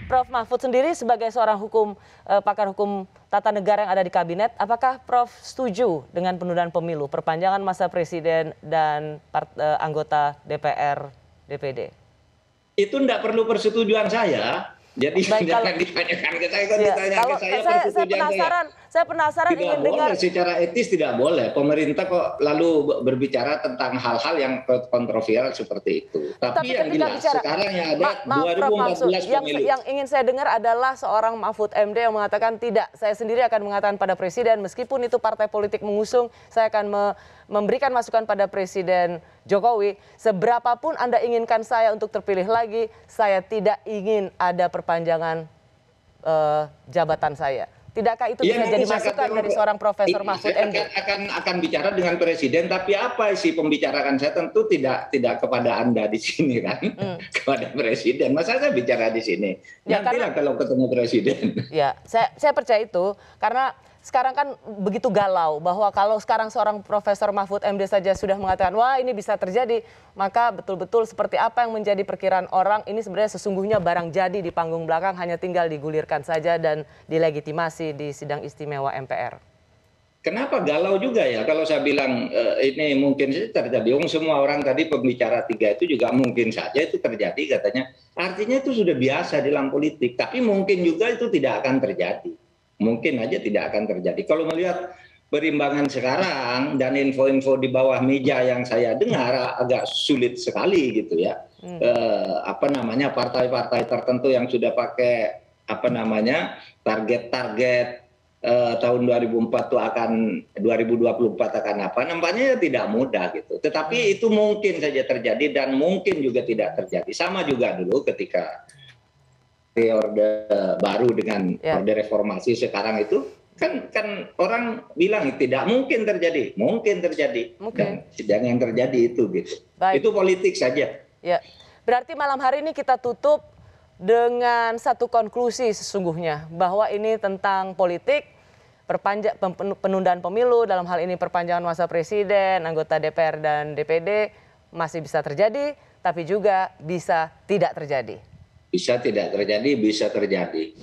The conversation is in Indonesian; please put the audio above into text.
Prof Mahfud sendiri sebagai seorang pakar hukum tata negara yang ada di kabinet, apakah Prof setuju dengan penundaan pemilu, perpanjangan masa presiden dan anggota DPR, DPD? Itu tidak perlu persetujuan saya. Jadi jangan ditanyakan ke saya, kan ditanya ke saya persetujuan saya penasaran tidak ingin boleh, dengar. secara etis tidak boleh. Pemerintah kok lalu berbicara tentang hal-hal yang kontroversial seperti itu. Tapi yang jelas sekarang yang ada 2014 pemilu. Yang ingin saya dengar adalah seorang Mahfud MD yang mengatakan tidak, saya sendiri akan mengatakan pada presiden meskipun itu partai politik mengusung, saya akan memberikan masukan pada Presiden Jokowi, seberapapun Anda inginkan saya untuk terpilih lagi, saya tidak ingin ada perpanjangan jabatan saya. Tidakkah itu bisa jadi masukan dari seorang Profesor Mahfud MD? Akan bicara dengan presiden, tapi apa isi pembicarakan saya tentu tidak kepada Anda di sini kan, kepada presiden. Masa saya bicara di sini? Ya, nantilah kalau ketemu presiden. Ya, saya percaya itu karena sekarang kan begitu galau bahwa kalau sekarang seorang Profesor Mahfud MD saja sudah mengatakan wah ini bisa terjadi, maka betul-betul seperti apa yang menjadi perkiraan orang ini sebenarnya sesungguhnya barang jadi di panggung belakang, hanya tinggal digulirkan saja dan dilegitimasi di sidang istimewa MPR. Kenapa galau juga ya kalau saya bilang ini mungkin saja terjadi. Semua orang tadi pembicara 3 itu juga mungkin saja itu terjadi katanya. Artinya itu sudah biasa dalam politik, tapi mungkin juga itu tidak akan terjadi. Mungkin aja tidak akan terjadi. Kalau melihat perimbangan sekarang dan info-info di bawah meja yang saya dengar agak sulit sekali gitu ya. Partai-partai tertentu yang sudah pakai target-target tahun 2024 akan apa, nampaknya tidak mudah gitu. Tetapi itu mungkin saja terjadi dan mungkin juga tidak terjadi. Sama juga dulu ketika orde baru dengan orde reformasi sekarang itu kan orang bilang tidak mungkin terjadi, dan yang terjadi itu gitu. Baik. Itu politik saja. Ya, berarti malam hari ini kita tutup dengan satu konklusi sesungguhnya bahwa ini tentang politik, penundaan pemilu, dalam hal ini perpanjangan masa presiden, anggota DPR dan DPD masih bisa terjadi, tapi juga bisa tidak terjadi. Bisa tidak terjadi, bisa terjadi.